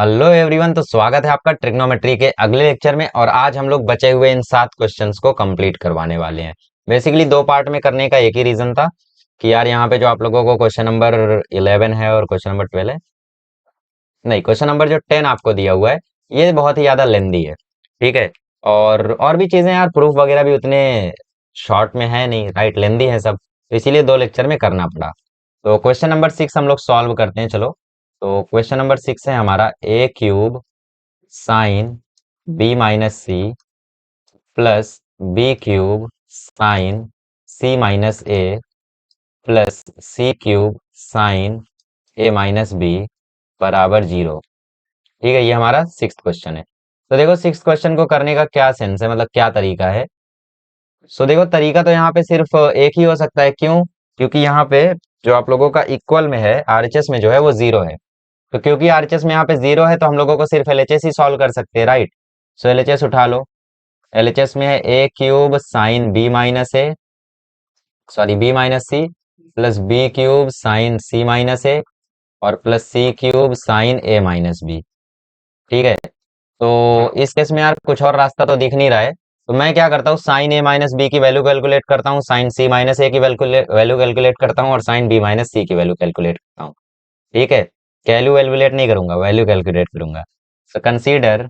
Hello everyone. तो स्वागत है आपका ट्रिग्नोमेट्री के अगले लेक्चर में। और आज हम लोग बचे हुए इन 7 क्वेश्चंस को कंप्लीट करवाने वाले हैं। बेसिकली 2 पार्ट में करने का एक ही रीजन था कि यार यहाँ पे जो आप लोगों को क्वेश्चन नंबर 11 है और क्वेश्चन नंबर 12 है, नहीं, क्वेश्चन नंबर जो 10 आपको दिया हुआ है ये बहुत ही ज्यादा लेंदी है। ठीक है। और भी चीजें यार, प्रूफ वगैरह भी उतने शॉर्ट में है नहीं, राइट, लेंदी है सब, तो इसीलिए 2 लेक्चर में करना पड़ा। तो क्वेश्चन नंबर 6 हम लोग सॉल्व करते हैं, चलो। तो क्वेश्चन नंबर 6 है हमारा, A cube sine B minus C plus B cube sine C minus A plus C cube sine A minus B बराबर 0। ठीक है, ये हमारा 6th क्वेश्चन है। तो देखो 6th क्वेश्चन को करने का क्या सेंस है, मतलब क्या तरीका है। सो देखो, तरीका तो यहाँ पे सिर्फ एक ही हो सकता है। क्यों? क्योंकि यहाँ पे जो आप लोगों का इक्वल में है, आरएचएस में जो है वो 0 है। तो क्योंकि आरएचएस में यहाँ पे 0 है तो हम लोगों को सिर्फ एलएचएस ही सॉल्व कर सकते हैं, राइट। सो एलएचएस उठा लो। एलएचएस में है ए cube sine B minus A, sorry B minus C, plus B cube sine C minus a और प्लस सी क्यूब साइन ए माइनस बी। ठीक है। तो इस केस में यार कुछ और रास्ता तो दिख नहीं रहा है, तो मैं क्या करता हूँ, साइन ए माइनस बी की वैल्यू कैलकुलेट करता हूँ, साइन सी माइनस ए की वैल्यू कैलकुलेट करता हूँ और साइन बी माइनस सी की वैल्यू कैलकुलेट करता हूँ। ठीक है। कैल्यू कैलकुलेट नहीं करूंगा, वैल्यू कैलकुलेट करूंगा। सो कंसीडर,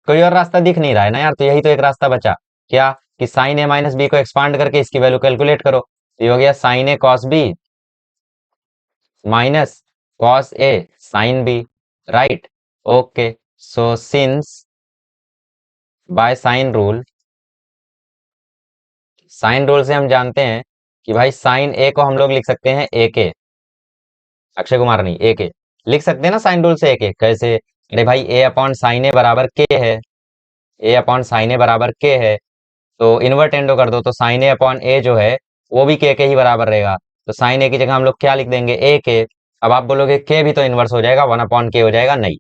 कोई और रास्ता दिख नहीं रहा है ना यार, तो यही तो एक रास्ता बचा। क्या? कि साइन ए माइनस बी को एक्सपांड करके इसकी वैल्यू कैलकुलेट करो। तो ये हो गया sine A cos b minus cos A sine b, right. Okay. So since by sine rule से हम जानते हैं कि भाई साइन ए को हम लोग लिख सकते हैं ए के, अक्षय कुमार नहीं, ए के लिख सकते हैं ना साइन रूल से। ए के कैसे? अरे भाई, ए अपॉन साइन ए बराबर के है, ए अपॉन साइन ए बराबर के है। तो इनवर्ट एंडो कर दो तो साइन ए अपॉन ए जो है वो भी के ही बराबर रहेगा। तो साइन ए की जगह हम लोग क्या लिख देंगे, ए के। अब आप बोलोगे के भी तो इनवर्स हो जाएगा, 1/k हो जाएगा। नहीं,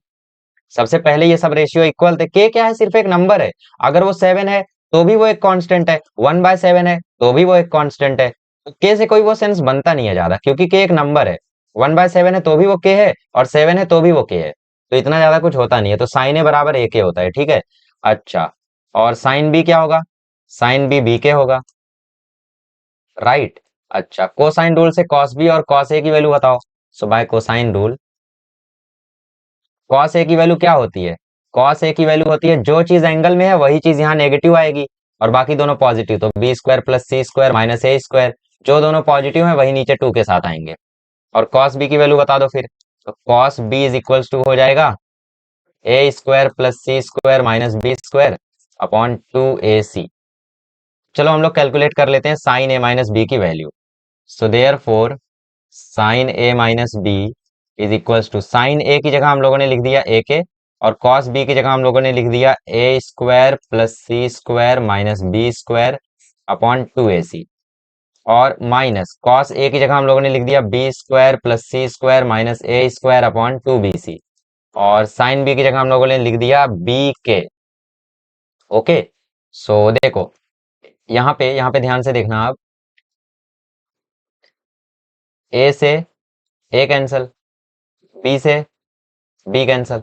सबसे पहले ये सब रेशियो इक्वल थे। के क्या है? सिर्फ एक नंबर है। अगर वो 7 है तो भी वो एक कांस्टेंट है, 1/7 है तो भी वो एक कांस्टेंट है। तो के से कोई वो सेंस बनता नहीं है ज्यादा, क्योंकि के एक नंबर है। 1/7 है तो भी वो के है और 7 है तो भी वो के है। तो इतना ज्यादा कुछ होता नहीं है। तो साइन ए बराबर ए के होता है। ठीक है। अच्छा, और साइन बी क्या होगा? साइन बी बी के होगा, राइट। अच्छा, कोसाइन रूल से कॉस बी और कॉस ए की वैल्यू बताओ। सो bye cosine rule, cos A की वैल्यू क्या होती है? कॉस ए की वैल्यू होती है, जो चीज एंगल में है वही चीज यहाँ नेगेटिव आएगी और बाकी दोनों पॉजिटिव। तो B square plus C square minus ए स्क्वायर, जो दोनों पॉजिटिव है वही नीचे 2 के साथ आएंगे। और कॉस बी की वैल्यू बता दो फिर। तो cos B is equals to हो जाएगा A square plus C square minus B square upon 2ac। चलो हम लोग कैलकुलेट कर लेते हैं साइन ए माइनस बी की value. So therefore sine A minus B is equals to, sine A की जगह हम लोगों ने लिख दिया ए के और कॉस बी की जगह हम लोगों ने लिख दिया A square plus C square minus B square upon 2ac। और माइनस कॉस ए की जगह हम लोगों ने लिख दिया B square plus C square minus ए स्क्वायर अपॉन 2bc। और साइन बी की जगह हम लोगों ने लिख दिया बी के। ओके। सो देखो, यहाँ पे ध्यान से देखना आप, ए से ए कैंसल, बी से बी कैंसल,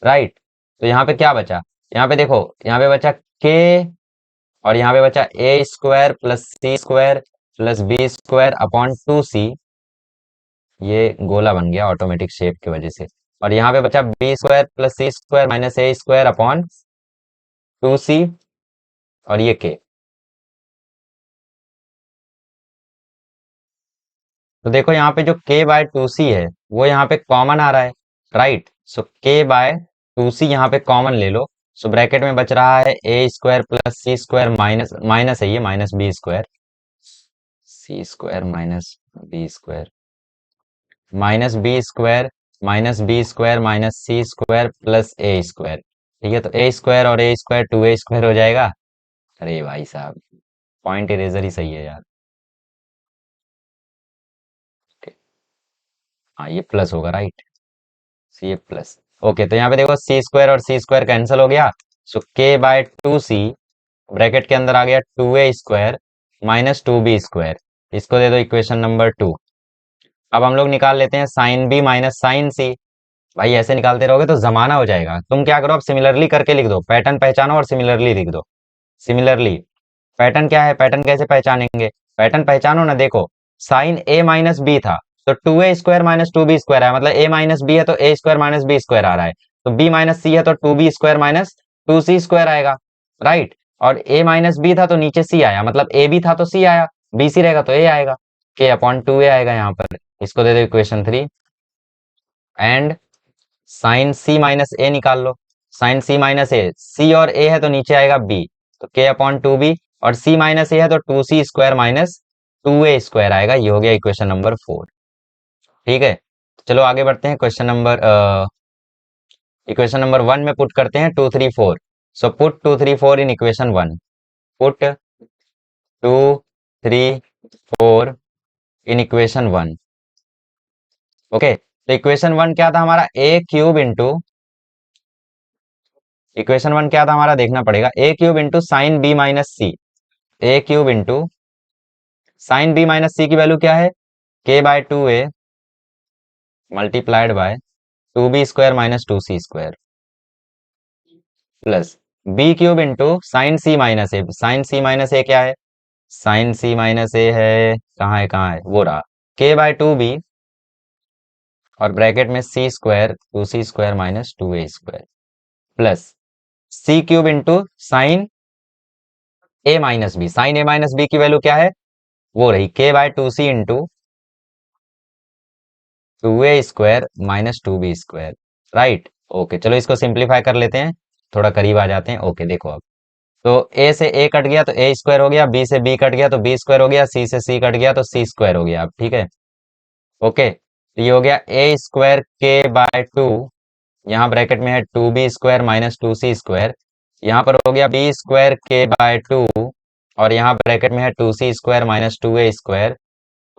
राइट। तो यहाँ पे क्या बचा? यहाँ पे देखो, यहाँ पे बचा के और यहाँ पे बचा A square plus C square plus B square upon 2c। ये गोला बन गया ऑटोमेटिक शेप की वजह से। और यहाँ पे बचा B square plus C square minus ए स्क्वायर अपॉन 2c और ये के। तो देखो यहाँ पे जो k/2c है वो यहाँ पे कॉमन आ रहा है, राइट। सो k/2c यहाँ पे कॉमन ले लो। सो ब्रैकेट में बच रहा है A square plus C square minus minus है ये minus B square, C square minus B square minus B square minus B square minus C square plus A square. ठीक है, तो ए स्क्वायर और ए स्क्वायर 2a स्क्वायर हो जाएगा। अरे भाई साहब, पॉइंट इरेजर ही सही है यार। हाँ, ये प्लस होगा, राइट। C plus. ओके, तो यहाँ पे देखो सी स्क्वायर और सी स्क्वायर कैंसिल हो गया। सो k/2c ब्रैकेट के अंदर आ गया 2a square minus 2b square. इसको दे दो इक्वेशन नंबर 2। अब हम लोग निकाल लेते हैं साइन बी माइनस साइन सी। भाई ऐसे निकालते रहोगे तो जमाना हो जाएगा। तुम क्या करो, अब सिमिलरली करके लिख दो, पैटर्न पहचानो और सिमिलरली लिख दो। सिमिलरली पैटर्न क्या है, पैटर्न कैसे पहचानेंगे? पैटर्न पहचानो ना, देखो साइन ए माइनस बी था, तो 2a² माइनस 2b² है, मतलब a माइनस बी है तो a² माइनस b² आ रहा है, तो b माइनस सी है तो 2b² माइनस 2c² आएगा, राइट। और a माइनस बी था तो नीचे c आया, मतलब a b था तो c आया, b c रहेगा तो a आएगा, k/2a आएगा यहाँ पर। इसको दे दो equation 3। And sine c minus A निकाल लो, sine c minus A, c और a है तो नीचे आएगा b, तो k/2b, और c माइनस ए है तो 2c² माइनस 2a² आएगा। ये हो गया इक्वेशन नंबर 4। ठीक है, चलो आगे बढ़ते हैं। इक्वेशन नंबर 1 में पुट करते हैं 2 3 4। So put 2 3 4 in equation 1। Put 2 3 4 in equation 1। Okay, तो इक्वेशन 1 क्या था हमारा, a³ इंटू, इक्वेशन 1 क्या था हमारा देखना पड़ेगा, a³ into sine b minus C, a³ into sine b minus C की वैल्यू क्या है, k/2a multiplied by 2b² minus 2c² plus b³ into sine c minus A, sine c minus A क्या है, साइन c माइनस ए है, कहाँ है वो रहा, k/2b, और ब्रैकेट में c² 2c² minus 2a² plus c³ into sine a minus b, sine a minus B की वैल्यू क्या है, वो रही k/2c into 2a² minus 2b², right. Okay, चलो इसको सिंप्लीफाई कर लेते हैं, थोड़ा करीब आ जाते हैं। ओके देखो अब, तो a से a कट गया तो a² हो गया, b से b कट गया तो b² हो गया, c से c कट गया तो c² हो गया। अब ठीक है, ओके, तो ये हो गया a² k/2, यहाँ ब्रैकेट में है 2b² माइनस 2c², यहाँ पर हो गया b² k/2, और यहाँ ब्रैकेट में है 2c² माइनस 2a²,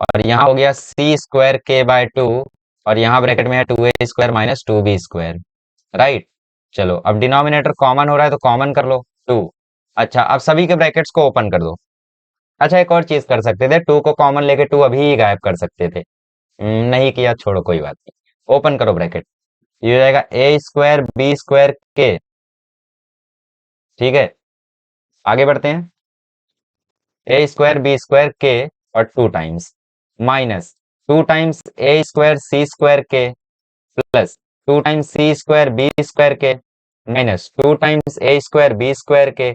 और यहाँ हो गया c² k/2, और यहाँ ब्रैकेट में है 2a² माइनस 2b², राइट। चलो अब डिनोमिनेटर कॉमन हो रहा है तो कॉमन कर लो 2। अच्छा, अब सभी के ब्रैकेट्स को ओपन कर दो। अच्छा, एक और चीज कर सकते थे, 2 को कॉमन लेके 2 अभी ही गायब कर सकते थे, नहीं किया, छोड़ो कोई बात नहीं। ओपन करो ब्रैकेट, ये हो जाएगा a² b² k। ठीक है, आगे बढ़ते हैं, a² b² k और 2 times, minus 2 times a² c² k plus 2 times c² b² k minus 2 times a² b² k।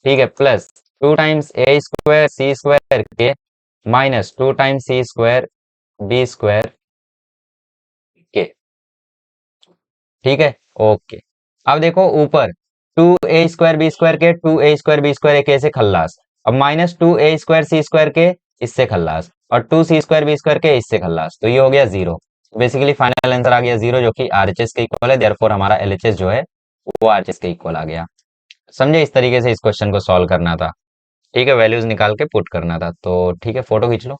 ठीक है, plus 2 times a² c² k minus 2 times c² b² k। ठीक है, ओके। अब देखो ऊपर 2a² b² के 2a² b² के से खल्लास, अब माइनस 2a² c² के इससे खल्लास, और 2c² b² के इससे खल्लास, तो ये हो गया 0। बेसिकली फाइनल आंसर आ गया 0, जो कि आरएचएस के इक्वल है, देयरफॉर हमारा एलएचएस जो है वो आरएचएस के इक्वल आ गया। समझे, इस तरीके से इस क्वेश्चन को सॉल्व करना था। ठीक है, वैल्यूज निकाल के पुट करना था, तो ठीक है, फोटो खींच लो।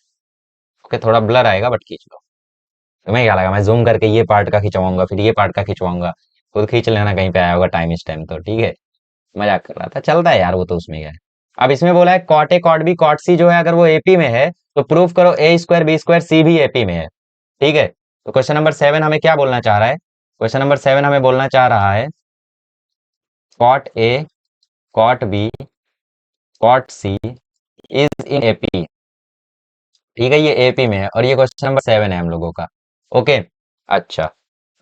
ओके, थोड़ा ब्लर आएगा बट खींच लो। तुम्हें क्या लगा मैं जूम करके ये पार्ट का खिंचवाऊंगा फिर ये पार्ट का खिंचवाऊंगा, खुद खींच लेना कहीं पे आया होगा टाइम इस टाइम तो। ठीक है, मजाक कर रहा था, चलता है यार वो तो, उसमें क्या है। अब इसमें बोला है कॉट ए कॉट बी कॉट सी जो है अगर वो एपी में है तो प्रूफ करो a² b² c भी एपी में है। ठीक है, तो क्वेश्चन नंबर 7 हमें क्या बोलना चाह रहा है, क्वेश्चन नंबर 7 हमें बोलना चाह रहा है cot A cot B cot c is in AP. ठीक है, ये एपी में है और ये क्वेश्चन नंबर 7 है हम लोगों का। ओके, अच्छा,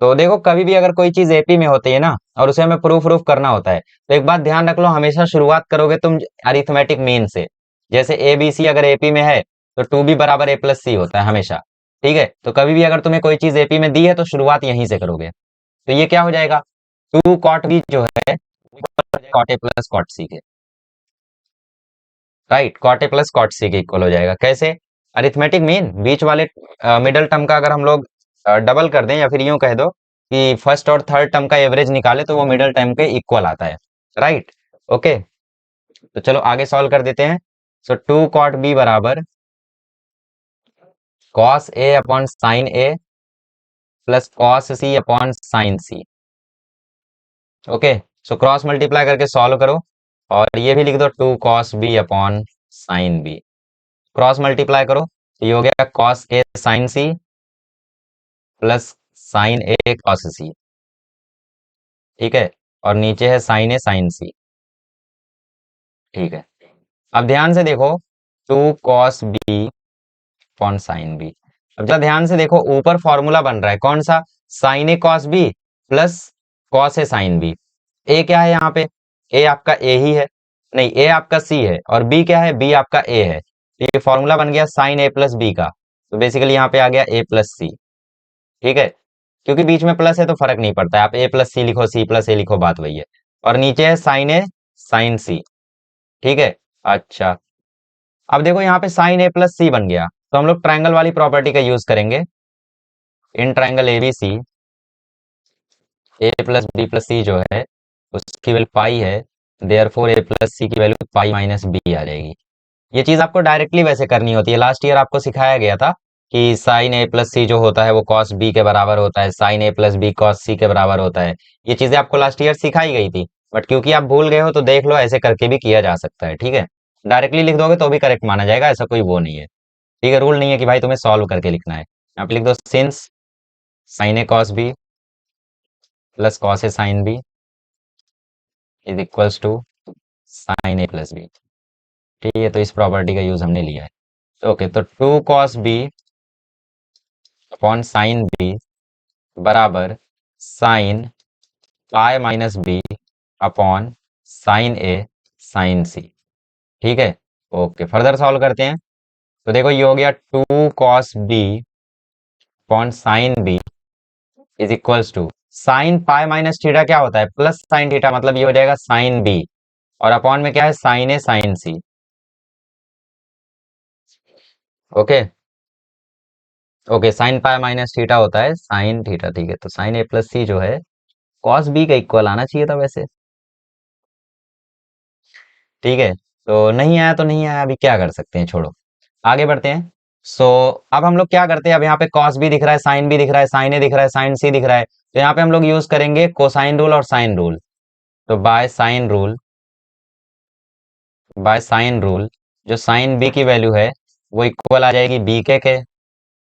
तो देखो कभी भी अगर कोई चीज एपी में होती है ना और उसे हमें प्रूफ प्रूफ करना होता है, तो एक बात ध्यान रख लो, हमेशा शुरुआत करोगे तुम अरिथमेटिक मीन से। जैसे ए बी सी अगर एपी में है तो 2b बराबर a प्लस सी होता है हमेशा। ठीक है, तो कभी भी अगर तुम्हें कोई चीज एपी में दी है तो शुरुआत यहीं से करोगे, तो ये क्या हो जाएगा, 2 कॉट बी जो है cot A plus cot C के, right, cot A plus cot C के इक्वल हो जाएगा। कैसे, अरिथमेटिक मीन, बीच वाले मिडल टर्म का अगर हम लोग डबल कर दें, या फिर यूं कह दो कि फर्स्ट और थर्ड टर्म का एवरेज निकाले तो वो मिडल टर्म के इक्वल आता है, राइट। ओके, तो चलो आगे सॉल्व कर देते हैं। सो 2 कॉट बी बराबर cos a upon sine A plus cos c upon sine C. Okay, so cross multiply करके सॉल्व करो, और ये भी लिख दो 2 cos B upon sine b. Cross multiply करो तो ये हो गया कॉस ए साइन सी प्लस साइन ए कॉस सी। ठीक है, और नीचे है साइन ए साइन सी। ठीक है, अब ध्यान से देखो, two cos B upon sine B. अब जरा ध्यान से देखो, ऊपर फॉर्मूला बन रहा है कौन सा, साइन ए कॉस बी प्लस कॉस ए साइन बी। ए क्या है यहाँ पे, ए आपका ए ही है, नहीं ए आपका सी है, और बी क्या है, बी आपका ए है। तो ये फॉर्मूला बन गया साइन ए प्लस बी का। तो बेसिकली यहाँ पे आ गया ए प्लस सी। ठीक है, क्योंकि बीच में प्लस है तो फर्क नहीं पड़ता है, आप ए प्लस सी लिखो, सी प्लस ए लिखो, बात वही है। और नीचे है साइन ए साइन सी। ठीक है, अच्छा, अब देखो यहाँ पे साइन ए प्लस सी बन गया, तो हम लोग ट्रायंगल वाली प्रॉपर्टी का यूज करेंगे। In triangle ABC, A plus B plus C जो है उसकी वैल्यू पाई है, देयरफॉर ए प्लस सी की वैल्यू पाई माइनस बी आ जाएगी। ये चीज आपको डायरेक्टली वैसे करनी होती है, लास्ट ईयर आपको सिखाया गया था कि साइन ए प्लस सी जो होता है वो कॉस बी के बराबर होता है, साइन ए प्लस बी कॉस सी के बराबर होता है। ये चीजें आपको लास्ट ईयर सिखाई गई थी, बट क्योंकि आप भूल गए हो तो देख लो, ऐसे करके भी किया जा सकता है। ठीक है, डायरेक्टली लिख दोगे तो भी करेक्ट माना जाएगा, ऐसा कोई वो नहीं है। ठीक है, रूल नहीं है कि भाई तुम्हें सॉल्व करके लिखना है। आप लिख दो since sine A cos B plus cos A sine B is equals to sine A plus B. ठीक है, तो इस प्रॉपर्टी का यूज हमने लिया है। ओके, तो two cos B upon sine B बराबर sine pi minus B upon sine A sine C. ठीक है, ओके, फर्दर सॉल्व करते हैं। तो देखो ये हो गया two cos B upon sine B is equals to sine pi minus theta क्या होता है, प्लस साइन थीटा, मतलब ये हो जाएगा साइन बी, और अपॉन में क्या है, sine A sine C. Okay, okay, sine pi minus theta होता है साइन थीटा। ठीक है, तो साइन ए प्लस सी जो है कॉस बी का इक्वल आना चाहिए था वैसे। ठीक है, तो नहीं आया तो नहीं आया, अभी क्या कर सकते हैं, छोड़ो, आगे बढ़ते हैं। सो अब हम लोग क्या करते हैं, अब यहाँ पे कॉस भी दिख रहा है, साइन भी दिख रहा है, साइन ए दिख रहा है, साइन सी दिख रहा है, तो यहाँ पे हम लोग यूज करेंगे कोसाइन रूल और साइन रूल। तो बाय साइन रूल जो साइन बी की वैल्यू है वो इक्वल आ जाएगी बी के,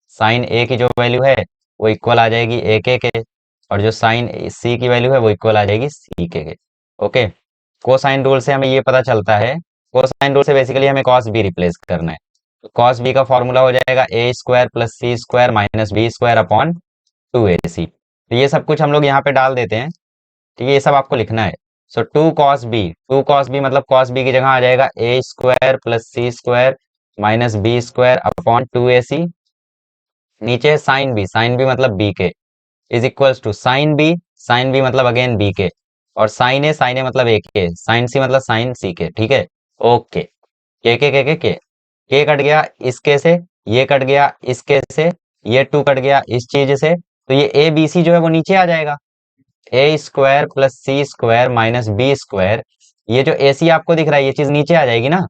साइन ए की जो वैल्यू है वो इक्वल आ जाएगी ए के, और जो साइन सी की वैल्यू है वो इक्वल आ जाएगी सी के। ओके, कोसाइन रूल से हमें ये पता चलता है, कोसाइन रूल से बेसिकली हमें कॉस बी रिप्लेस करना है। तो कॉस बी का फॉर्मूला हो जाएगा A square plus C square minus B square upon two A C. तो ये सब कुछ हम लोग यहाँ पे डाल देते हैं। ठीक है, ये सब आपको लिखना है। सो टू कॉस बी मतलब कॉस बी की जगह आ जाएगा A square plus C square minus B square upon two A C. नीचे है साइन बी मतलब B K is equals to sine B मतलब अगेन बी के, और साइन ए मतलब ए के, साइन सी मतलब साइन सी के। ठीक है, ओके, के कट गया इसके से, ये कट गया इसके से, ये टू कट गया इस चीज से, तो ये ए बी सी जो है वो नीचे आ जाएगा, A square plus C square minus B square. ये जो ए सी आपको दिख रहा है ये चीज नीचे आ जाएगी ना।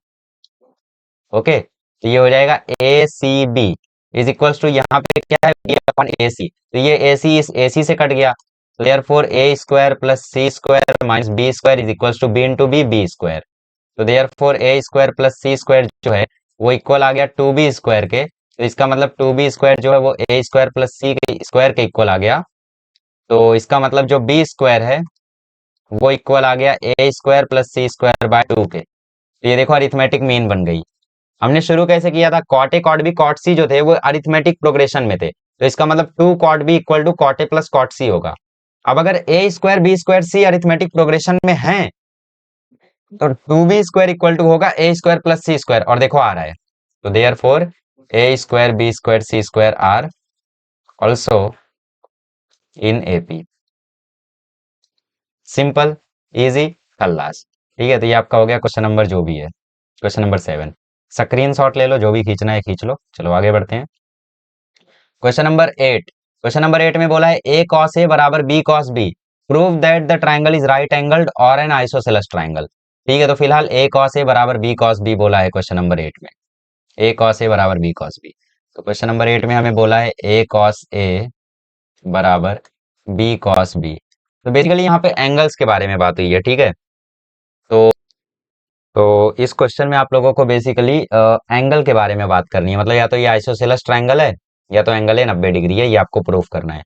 ओके, तो ये हो जाएगा A C B is equals to, यहाँ पे क्या है, बी अपॉन ए सी, तो ये ए सी इस ए सी से कट गया, therefore A square plus C square minus B square is equals to B into B B square. तो therefore A square plus C square जो है वो इक्वल आ गया टू बी स्क्वायर के, तो इसका मतलब टू बी स्क्वायर जो है वो ए स्क्वायर प्लस सी के स्क्वायर के इक्वल आ गया। तो इसका मतलब जो बी स्क्वायर है वो इक्वल आ गया A square plus C square by two K. तो ये देखो अरिथमेटिक मीन बन गई। हमने शुरू कैसे किया था, कॉट ए कॉट बी कॉट सी जो थे वो अरिथमेटिक प्रोग्रेशन में थे, तो इसका मतलब two cot B equal to cot A plus cot C होगा। अब अगर A square B square C arithmetic progression में है तो two B square equal to होगा A square plus C square, और देखो आ रहा है, तो therefore A square B square C square are also in AP. Simple, easy, खल्लास। ठीक है, तो ये आपका हो गया क्वेश्चन नंबर जो भी है, क्वेश्चन नंबर 7। स्क्रीन शॉट ले लो, जो भी खींचना है खींच लो। चलो आगे बढ़ते हैं। क्वेश्चन नंबर 8 में बोला है ए कॉस ए बराबर B cos B, prove that the triangle is right angled और एन आइसोसेलेस ट्राइंगल। ठीक है, तो फिलहाल ए कॉस ए बराबर बी कॉस बी बोला है क्वेश्चन नंबर 8 में, ए कॉस ए बराबर बी कॉस बी। तो क्वेश्चन नंबर 8 में हमें बोला है ए कॉस ए बराबर बी कॉस बी। तो बेसिकली यहाँ पे एंगल्स के बारे में बात हुई है। ठीक है, तो इस क्वेश्चन में आप लोगों को बेसिकली एंगल के बारे में बात करनी है, मतलब या तो ये आइसोसेलेस ट्रायंगल है या तो एंगल है 90 डिग्री है, ये आपको प्रूफ करना है।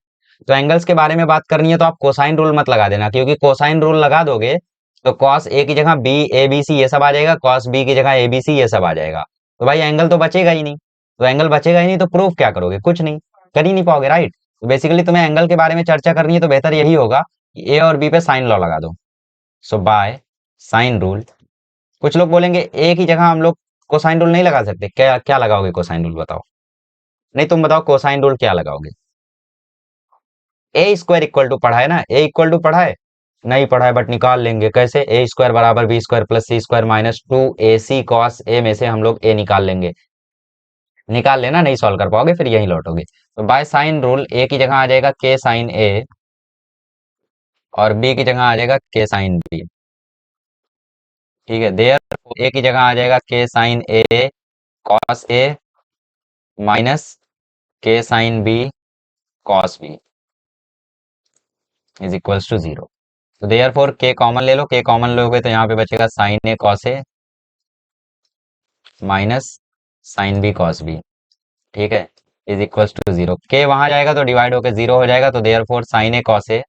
तो एंगल्स के बारे में बात करनी है तो आप कोसाइन रूल मत लगा देना, क्योंकि कोसाइन रूल लगा दोगे तो कॉस ए की जगह बी ए बी सी ये सब आ जाएगा, कॉस बी की जगह ए बी सी ये सब आ जाएगा। तो भाई एंगल तो बचेगा ही नहीं। तो एंगल बचेगा ही नहीं तो प्रूफ क्या करोगे? कुछ नहीं, कर ही नहीं पाओगे, राइट। तो बेसिकली तुम्हें एंगल के बारे में चर्चा करनी है तो बेहतर यही होगा कि ए और बी पे साइन लॉ लगा दो। सो बाय साइन रूल, कुछ लोग बोलेंगे ए की जगह हम लोग कोसाइन रूल नहीं लगा सकते, क्या क्या लगाओगे कोसाइन रूल बताओ? नहीं तुम बताओ कोसाइन रूल क्या लगाओगे? ए स्क्वायर इक्वल टू पढ़ा है ना, ए इक्वल टू पढ़ा है? नहीं पढ़ा है बट निकाल लेंगे, कैसे? ए स्क्वायर बराबर B square plus C square minus two A C cos A में से हम लोग ए निकाल लेंगे। निकाल लेना, नहीं सॉल्व कर पाओगे फिर यही लौटोगे। तो बाय साइन रूल ए की जगह आ जाएगा के साइन ए और बी की जगह आ जाएगा के साइन बी। ठीक है, देयर ए की जगह आ जाएगा K sine A cos A minus K sine B cos B is equals to zero. तो देयर फोर के कॉमन ले लो, के कॉमन लोगे तो यहाँ पे बचेगा sine A cos A minus sine B cos B. ठीक है, इज इक्वल्स टू जीरो। के वहां जाएगा तो डिवाइड होकर जीरो हो जाएगा, तो therefore sine A cos A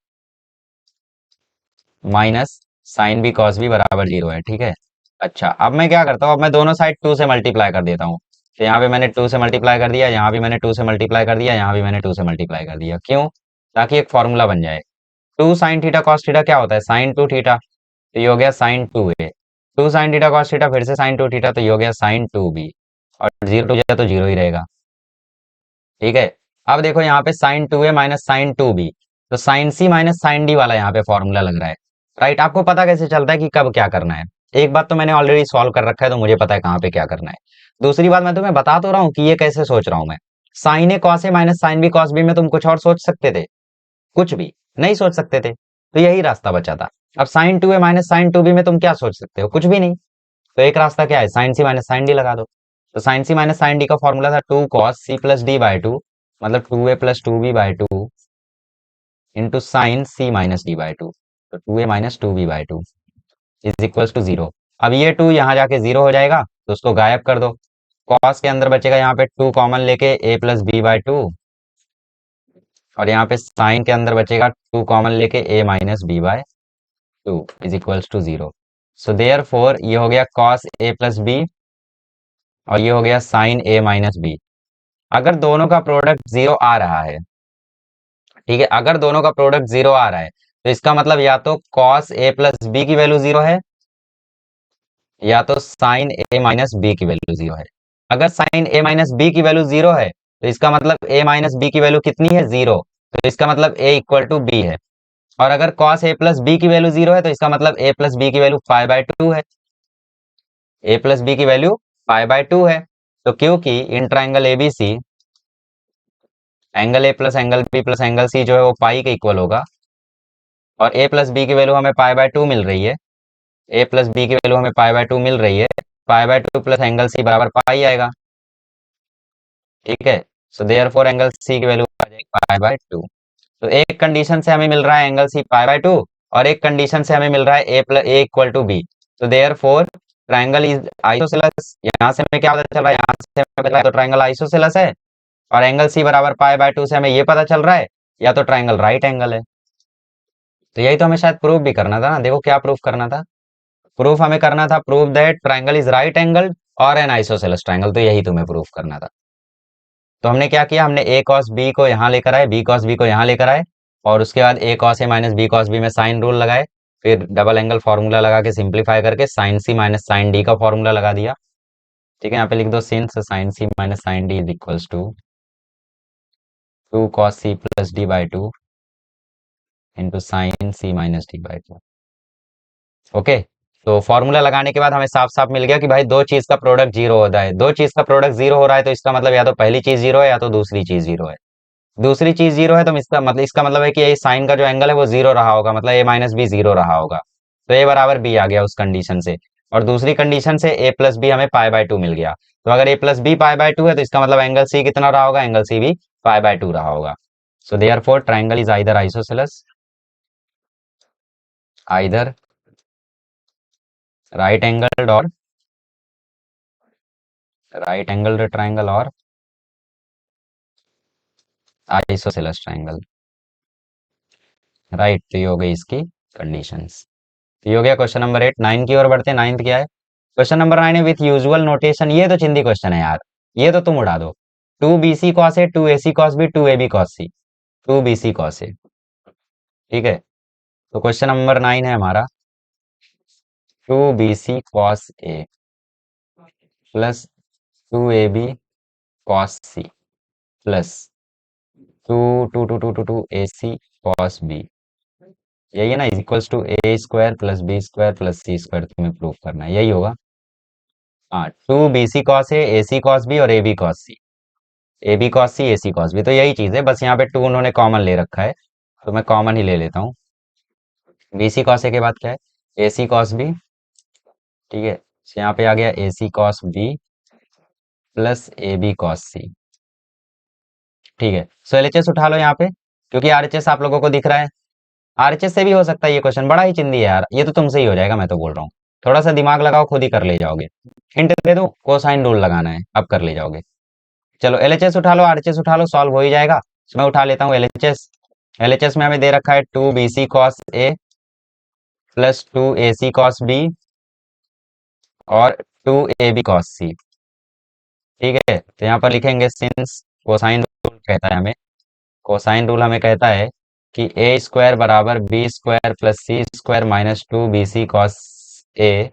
minus sine B cos B बराबर जीरो है। ठीक है, अच्छा अब मैं क्या करता हूँ, अब मैं दोनों साइड टू से मल्टीप्लाई कर देता हूँ। तो यहाँ पे मैंने टू से मल्टीप्लाई कर दिया, यहाँ भी मैंने टू से मल्टीप्लाई कर दिया, यहाँ भी मैंने टू से मल्टीप्लाई कर दिया। क्यों? ताकि एक फॉर्मूला बन जाए। Two sine theta cos theta क्या होता है? Sine two theta. तो ये हो गया sine two A. Two sine theta cos theta फिर से साइन टू थीटा, तो ये हो गया साइन टू बी। और जीरो टू जाए तो जीरो ही रहेगा। ठीक है, अब देखो यहाँ पे sign two A minus sign two B, तो sine C minus sine D वाला यहाँ पे फॉर्मूला लग रहा है। राइट, आपको पता कैसे चलता है कि कब क्या करना है? एक बात तो मैंने ऑलरेडी सॉल्व कर रखा है तो मुझे पता है कहाँ पे क्या करना है। दूसरी बात मैं तुम्हें बता तो रहा हूँ कि ये कैसे सोच रहा हूँ मैं। Sine A cos A minus sine B cos B में तुम कुछ और सोच सकते थे? कुछ भी नहीं सोच सकते थे, तो यही रास्ता बचा था। अब sign two A minus sign two B में तुम क्या सोच सकते हो? कुछ भी नहीं। तो एक रास्ता क्या है, sine C minus sine D लगा दो। तो sine C minus sine D का फॉर्मूला था two cos C plus D by two, मतलब two A plus two B by two into sine C minus D by two. तो two A minus two B by two is equals to zero. अब ये to यहाँ जाके zero हो जाएगा तो उसको गायब कर दो। कॉस के अंदर बचेगा यहाँ पे टू कॉमन लेके ए प्लस बी बाई टू, और यहाँ पे साइन के अंदर बचेगा टू कॉमन लेके A minus B by two is equals to zero. So therefore ये हो गया कॉस ए प्लस बी और ये हो गया साइन ए माइनस बी। अगर दोनों का प्रोडक्ट जीरो आ रहा है, ठीक है, अगर दोनों का प्रोडक्ट जीरो आ रहा है तो इसका मतलब या तो कॉस ए प्लस बी की वैल्यू जीरो है या तो साइन ए माइनस बी की वैल्यू जीरो है। अगर साइन ए माइनस बी की वैल्यू जीरो है तो इसका मतलब ए माइनस बी की वैल्यू कितनी है? जीरो। तो इसका मतलब ए इक्वल टू बी है। और अगर cos a प्लस बी की वैल्यू जीरो है तो इसका मतलब a प्लस बी की वैल्यू पाई बाय टू है। a प्लस बी की वैल्यू पाई बाय टू है। तो क्योंकि इन triangle ABC angle a plus angle b plus angle c जो है वो पाई के इक्वल होगा, और a प्लस बी की वैल्यू हमें पाई बाय टू मिल रही है, a प्लस बी की वैल्यू हमें पाई बाय टू मिल रही है, पाई by two plus angle c बराबर पाई आएगा। ठीक है, सो देयरफॉर एंगल c की वैल्यू आ जाएगी पाई बाय टू। तो एक कंडीशन से हमें मिल रहा है angle C pi by two, और एक कंडीशन से हमें मिल रहा है ए plus A equal to B. तो therefore triangle is isosceles. यहाँ से हमें क्या पता चल रहा है? यहाँ से हमें पता चल रहा है तो ट्राइंगल आइसोसेलस है, और एंगल सी बराबर पाई बाय टू से हमें ये पता चल रहा है या तो ट्राइंगल राइट एंगल है। तो यही तो हमें शायद प्रूफ भी करना था ना। देखो क्या प्रूफ करना था, प्रूफ हमें करना था proof that triangle is right angle और एन आइसोसेलस ट्राइंगल। तो यही तुम्हें प्रूफ करना था। तो हमने क्या किया, हमने ए कॉस बी को यहाँ लेकर आए, बी कॉस बी को यहाँ लेकर आए, और उसके बाद A cos A minus B cos B में साइन रूल लगाए, फिर डबल एंगल फॉर्मूला लगा के सिंप्लीफाई करके sine C minus sine D का फॉर्मूला लगा दिया। ठीक है, यहाँ पे लिख दो since sine C minus sine D is equals to two cos C plus D by two into sine C minus D by two. Okay, तो फॉर्मूला लगाने के बाद हमें साफ साफ मिल गया कि भाई दो चीज का प्रोडक्ट जीरो हो रहा है, दो चीज का प्रोडक्ट जीरो हो रहा है तो इसका मतलब या तो पहली चीज जीरो है या तो दूसरी चीज जीरो है। दूसरी चीज जीरो है तो इसका मतलब है कि ये साइन का जो एंगल है वो जीरो रहा होगा, मतलब ए माइनस बी जीरो रहा होगा। तो ए बराबर बी आ गया उस कंडीशन से। और दूसरी कंडीशन से ए प्लस बी हमें पाई बाय टू मिल गया। तो अगर A plus B pi by two है तो इसका मतलब एंगल सी कितना रहा होगा? एंगल सी भी पाई बाय टू रहा होगा। So therefore triangle is either isosceles, either right angled और राइट एंगल्ड ट्राइंगल और आइसोसेलस ट्राइंगल। राइट, तो ये हो गई इसकी कंडीशंस। तो ये हो गया क्वेश्चन नंबर 8। 9 की ओर बढ़ते हैं। 9th क्या है? क्वेश्चन नंबर 9 है विथ यूजुअल नोटेशन। ये तो चिंदी क्वेश्चन है यार, ये तो तुम उड़ा दो। 2 BC cos A, 2 AC cos B, 2 AB cos C. 2 BC cos A, ठीक है। तो क्वेश्चन नंबर 9 है हमारा 2 BC cos A plus 2 AB cos C plus two two two two two two AC cos B, यही है ना, is equals to A² plus B² plus C² तुम्हें prove करना है, यही होगा। हाँ, 2 BC कॉस ए, AC कॉस बी और AB कॉस सी। AB कॉस सी, AC कॉस बी, तो यही चीज है, बस यहाँ पे 2 उन्होंने कॉमन ले रखा है, तो मैं कॉमन ही ले लेता हूँ। BC कॉस ए के बाद क्या है? AC कॉस बी, ठीक है। तो यहाँ पे आ गया AC cos B plus AB cos सी, ठीक है। सो LHS उठा लो यहाँ पे, क्योंकि RHS आप लोगों को दिख रहा है। RHS से भी हो सकता है ये क्वेश्चन, बड़ा ही चिंदी है यार, ये तो तुमसे ही हो जाएगा, मैं तो बोल रहा हूँ। थोड़ा सा दिमाग लगाओ, खुद ही कर ले जाओगे। हिंट दे दो, कोसाइन रूल लगाना है, अब कर ले जाओगे। चलो LHS उठा लो, RHS उठा लो, सॉल्व हो ही जाएगा। तो मैं उठा लेता हूँ LHS। LHS में हमें दे रखा है 2 BC cos A plus 2 AC cos B और 2 AB कॉस सी, ठीक है। तो यहाँ पर लिखेंगे सिंस कोसाइन रूल कहता है हमें, कोसाइन रूल हमें कहता है कि A² बराबर B² plus C² minus 2 BC cos A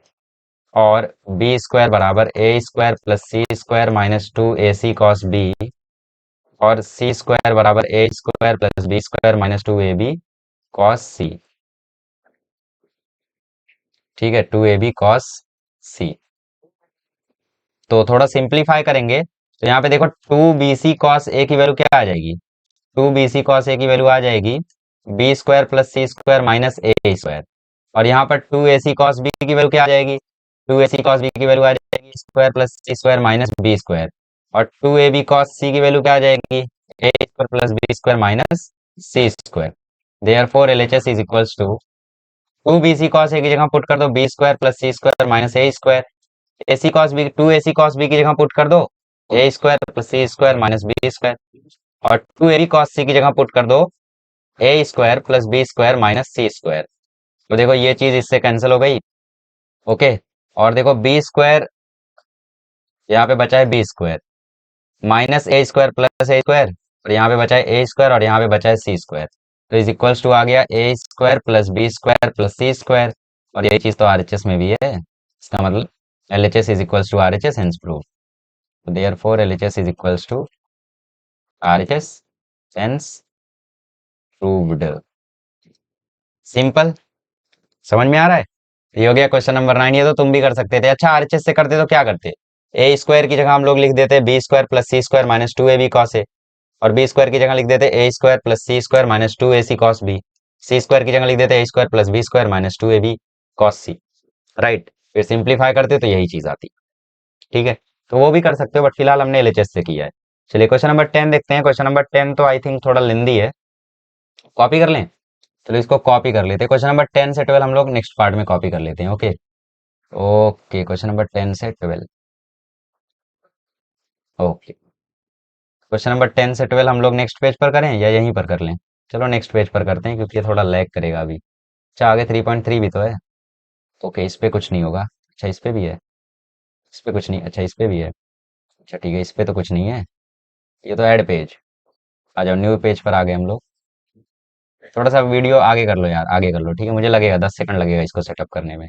और B² बराबर A² plus C² minus 2 AC cos B और C² बराबर A² plus B² minus 2 AB cos सी, ठीक है। 2 AB कॉस सी। तो थोड़ा सिंप्लीफाई करेंगे, तो यहाँ पे देखो 2 BC कॉस ए की वैल्यू क्या आ जाएगी? 2 BC कॉस ए की वैल्यू आ जाएगी B² plus C² minus A²। और यहाँ पर 2 AC कॉस बी की वैल्यू क्या आ जाएगी? 2 AC कॉस बी की वैल्यू आ जाएगी square plus C² minus B²। और 2 AB कॉस सी की वैल्यू क्या आ जाएगी? A² plus B² minus C²। Therefore LHS is equals to 2 BC cos A की जगह पुट कर दो B² plus C² minus A²। AC cos B, 2 AC cos B की जगह पुट कर दो A² plus C² minus B²। और 2 AB cos सी की जगह पुट कर दो A² plus B² minus C²। तो देखो ये चीज इससे कैंसिल हो गई, ओके। और देखो B² यहाँ पे बचा है B² minus A² plus A², और यहाँ पे बचा है A² और यहाँ पे बचा है C²। तो इज इक्वल्स टू आ गया A² plus B² plus C²। और यही चीज तो RHS में भी है, इसका मतलब LHS is equals to RHS, hence prove. Therefore LHS is equals to RHS, hence proved. Simple, समझ में आ रहा है? ये हो गया क्वेश्चन नंबर 9। ये तो तुम भी कर सकते थे। अच्छा, RHS से करते तो क्या करते? A² की जगह हम लोग लिख देते B² plus C² minus 2 AB cos A, और B² की जगह लिख देते A² plus C² minus 2 AC cos B. C² की जगह लिख देते A² plus B² minus 2 AB cos C, right. फिर सिंप्लीफाई करते तो यही चीज आती, ठीक है। तो वो भी कर सकते हो, बट फिलहाल हमने LHS से किया है। चलिए क्वेश्चन नंबर 10 देखते हैं। क्वेश्चन नंबर 10 तो आई थिंक थोड़ा लेंदी है, कॉपी कर लें। चलो इसको कॉपी कर लेते हैं। क्वेश्चन नंबर 10 से 12 हम लोग नेक्स्ट पार्ट में कॉपी कर लेते हैं, ओके। ओके, क्वेश्चन नंबर 10 से 12, ओके। क्वेश्चन नंबर 10 से 12 हम लोग नेक्स्ट पेज पर करें या यहीं पर कर लें? चलो नेक्स्ट पेज पर करते हैं, क्योंकि ये थोड़ा लैग करेगा अभी। अच्छा, आगे 3.3 भी तो है। ओके, इस पे कुछ नहीं होगा। अच्छा, इस पे भी है। इस पे कुछ नहीं, अच्छा इस पे भी है। अच्छा ठीक है, इस पे तो कुछ नहीं है। ये तो ऐड पेज। आ जाओ, न्यू पेज पर आ गए हम लोग। थोड़ा सा वीडियो आगे कर लो यार, आगे कर लो, ठीक है। मुझे लगेगा 10 सेकंड लगेगा इसको सेटअप करने में।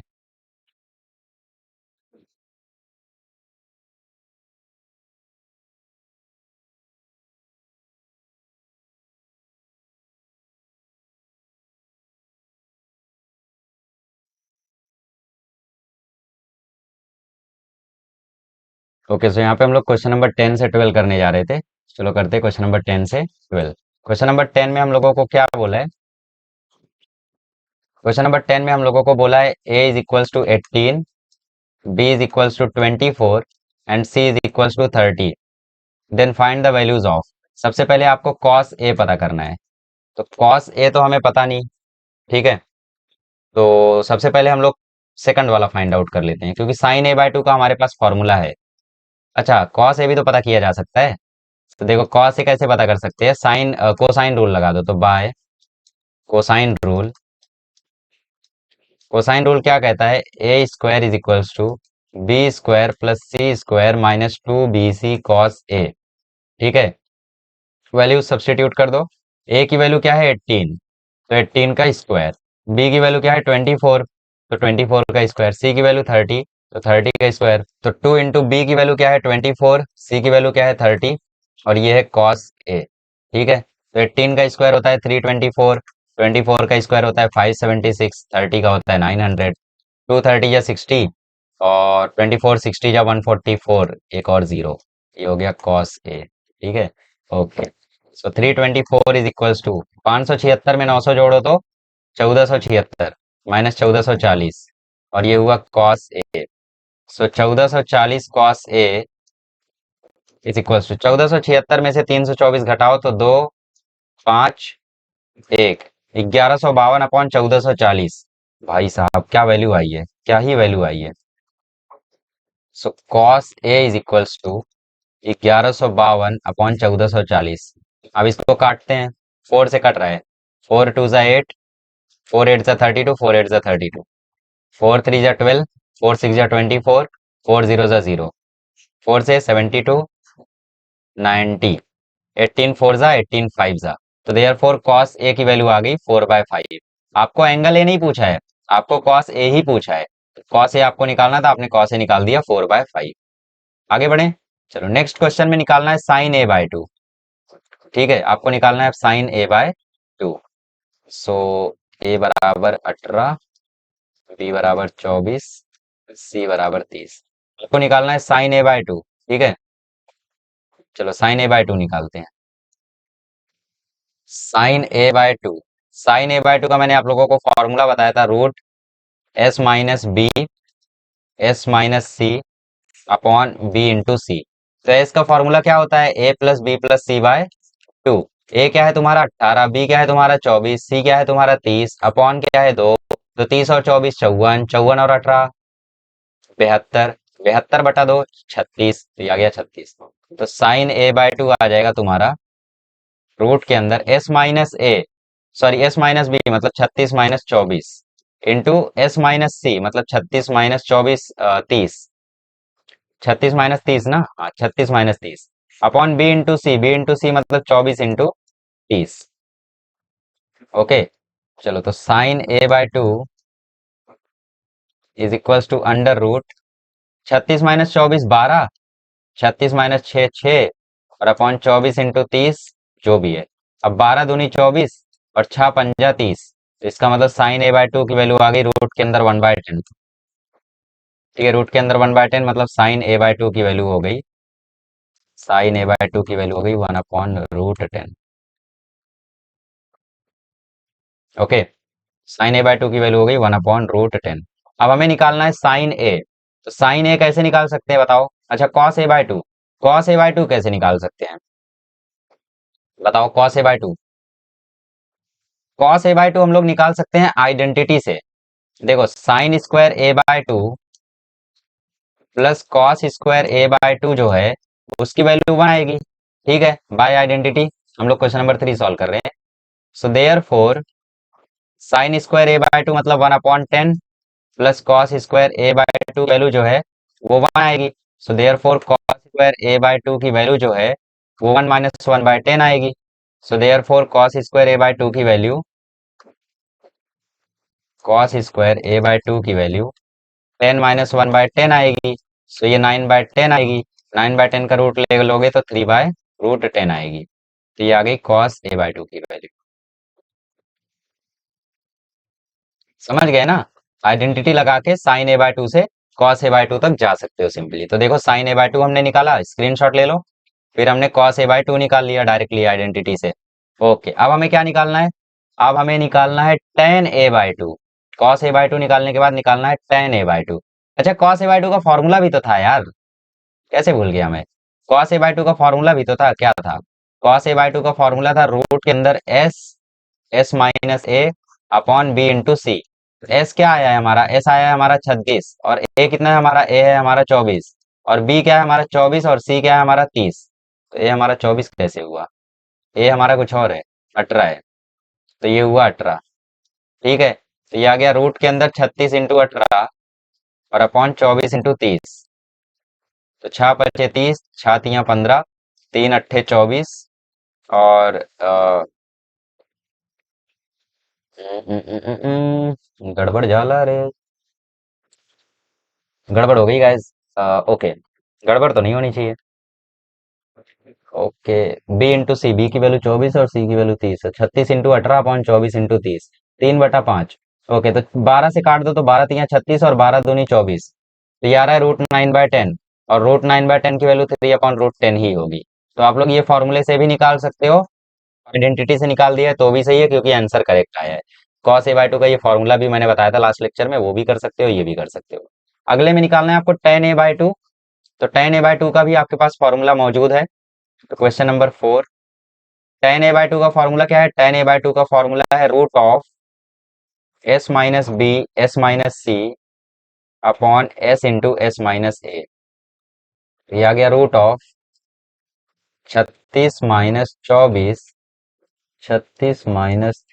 ओके, सो यहाँ पे हम लोग क्वेश्चन नंबर 10 से 12 करने जा रहे थे। चलो करते हैं क्वेश्चन नंबर 10 से 12। क्वेश्चन नंबर 10 में हम लोगों को क्या बोला है? क्वेश्चन नंबर 10 में हम लोगों को बोला है A is equals to 18, B is equals to 24 and C is equals to 30। Then find the values of. सबसे पहले आपको cos A पता करना है। तो cos A तो हमें पता नहीं, ठीक है। तो सबसे पहले हम लोग सेकंड वाला फाइंड आउट कर लेते हैं, क्योंकि साइन A/2 का हमारे पास फॉर्मूला है। अच्छा, cos A भी तो पता किया जा सकता है। तो देखो cos A कैसे पता कर सकते हैं? साइन कोसाइन रूल लगा दो, तो by cosine rule. Cosine rule क्या कहता है? A square is equals to B square plus C square minus 2bc cos A. ठीक है, वैल्यू सब्स्टिट्यूट कर दो। ए की वैल्यू क्या है? 18, तो 18 का स्क्वायर। बी की वैल्यू क्या है? 24, तो 24 का स्क्वायर। सी की वैल्यू 30, तो 30 का स्क्वायर। तो 2 इंटू बी की वैल्यू क्या है? 24, सी की वैल्यू क्या है? 30, और ये है कॉस ए। ठीक है, तो 18 का स्क्वायर होता है 324, 24 का स्क्वायर होता है 576, 30 का होता है 900, 230 या 60, और 24 60 या 144, एक और जीरो, ये हो गया कॉस ए। ठीक है, okay. So 324 is equals to 576 में 900 जोड़ो तो 1476 माइनस 1440, और ये हुआ cos A. So 1440 cos A is equals to 1476 में से 324 घटाओ तो 2 5 1 1152 अपॉन 1440। भाई साहब क्या वैल्यू आई है, क्या ही वैल्यू आई है। So cos A is equals to 1152 upon 1440। अब इसको काटते हैं, 4 से कट रहा है, 4 2 जा 8, 4 8 जा 32, 4 8 जा 32, 4 3 जा 12, 4 6 जा 24, 4 0 जा 0, 4 से 72 90, 18 4 जा 18 5 जा, तो देयर फोर कॉस ए की वैल्यू आ गई 4/5। आपको एंगल ए नहीं पूछा है, आपको कॉस ए ही पूछा है। कॉस ए आपको निकालना था, आपने कॉस ए निकाल दिया 4/5। आगे बढ़े, चलो नेक्स्ट क्वेश्चन में निकालना है साइन ए बाय टू। ठीक है, आपको निकालना है साइन ए बाय टू। सो ए बराबर 18, बी बराबर 24, सी बराबर 30। आपको निकालना है साइन ए बाय टू। ठीक है, चलो साइन ए बाय टू निकालते हैं। Sine A by two, sine A by two का मैंने आप लोगों को फॉर्मूला बताया था, root S minus B S minus सी अपॉन बी इंटू सी। तो एस का फॉर्मूला क्या होता है? ए plus B plus C by two. A क्या है तुम्हारा 18, बी क्या है तुम्हारा 24, सी क्या है तुम्हारा 30, अपॉन क्या है 2, तो 30 और 24 54, 54 और 18 72, 72/2 36, तो ये आ गया 36। तो साइन ए बाय टू आ जाएगा तुम्हारा रूट के अंदर एस माइनस ए, सॉरी एस माइनस बी मतलब 36 माइनस 24, इंटू एस माइनस सी मतलब 36 माइनस 24 30, 36 माइनस 30 ना, हाँ 36 minus 30, upon B into C, B into C मतलब 24 इंटू 30। ओके, चलो तो sine A by two is equals to under root 36 minus 24 12, 36 minus 6 6, और upon 24 into 30 जो भी है। अब 12 दूनी 24 और 6 पंजा 30, तो इसका मतलब साइन ए बाय टू की वैल्यू आ गई रूट के अंदर 1/10। ठीक है, रूट के अंदर 1/10 मतलब साइन ए बाय टू की वैल्यू हो गई, साइन ए बाय टू की वैल्यू हो गई 1/√10। Okay, sine A by two की वैल्यू हो गई 1/√10। अब हमें निकालना है साइन ए। तो साइन ए कैसे निकाल सकते हैं बताओ? अच्छा cos A by to, cos A by to कैसे निकाल सकते हैं बताओ? Cos A by to, cos A by to हम लोग निकाल सकते हैं आइडेंटिटी से। देखो sign square A by two plus cos square A by to जो है उसकी वैल्यू 1 आएगी। ठीक है, बाय आइडेंटिटी हम लोग क्वेश्चन नंबर 3 सॉल्व कर रहे हैं। So therefore sine square A by two मतलब 1/10 plus cos square A by two value जो है वो 1 आएगी। So therefore cos square A by two की वैल्यू जो है वो 1 माइनस 1/10 आएगी। So therefore cos square A by two की value, cos square A by two की वैल्यू 10 माइनस 1/10 आएगी। सो ये 9/10 आएगी, 9/10 का रूट ले लोगे तो 3/√10 आएगी। तो ये आ गई कॉस ए बाय टू की वैल्यू। समझ गए ना? आइडेंटिटी लगा के साइन ए बाय टू से कॉस ए बाय टू तक जा सकते हो सिंपली। तो देखो साइन ए बाय टू हमने निकाला, स्क्रीनशॉट ले लो। फिर हमने कॉस ए बाय टू निकाल लिया डायरेक्टली आइडेंटिटी से। ओके, अब हमें क्या निकालना है? अब हमें निकालना है ten A by to. Cos A by to निकालने के बाद निकालना है टेन ए बाय टू। अच्छा कॉस ए बाय टू का फॉर्मूला भी तो था यार, कैसे भूल गया मैं? कॉस ए बाय टू का फॉर्मूला भी तो था, क्या था? कॉस ए बाय टू का फॉर्मूला था रूट के अंदर S, S minus A upon B into C. S क्या आया है हमारा? एस आया है हमारा 36, और ए कितना है हमारा? ए है हमारा 24, और बी क्या है हमारा 24, और सी क्या है हमारा 30। तो ए हमारा 24 कैसे हुआ? ए हमारा कुछ और है, 18 है। तो ये हुआ 18। ठीक है, तो ये आ गया रूट के अंदर 36 × 18 और अपॉन 24 × 30। तो 6 × 5 = 30, 6 × 3 = 15, 3 × 8 = 24 और गड़बड़ जाला रे, गड़बड़ हो गई गाइस। ओके, गड़बड़ तो नहीं होनी चाहिए। Okay, B into C, B की वैल्यू 24 और सी की वैल्यू 30 है। 36 × 18 अपॉन 24 × 30, 3/5। ओके, तो 12 से काट दो तो 12 3 36 और 12 दूनी 24। तो ये आ रहा है √9/10 और √9/10 की वैल्यू 3/√10 ही होगी। तो आप लोग ये फॉर्मूले से भी निकाल सकते हो, आइडेंटिटी से निकाल दिया है तो भी सही है क्योंकि आंसर करेक्ट आया है। cos a/2 का ये फॉर्मूला भी मैंने बताया था लास्ट लेक्चर में, वो भी कर सकते हो, ये भी कर सकते हो। अगले में निकालना है आपको tan a/2। तो tan a/2 का भी आपके पास फॉर्मूला मौजूद है। तो क्वेश्चन नंबर 4, tan a/2 का फॉर्मूला क्या है? tan a/2 का फॉर्मूला है s-b s-c upon s into s-a। ये आ गया √36 - 24, 36 -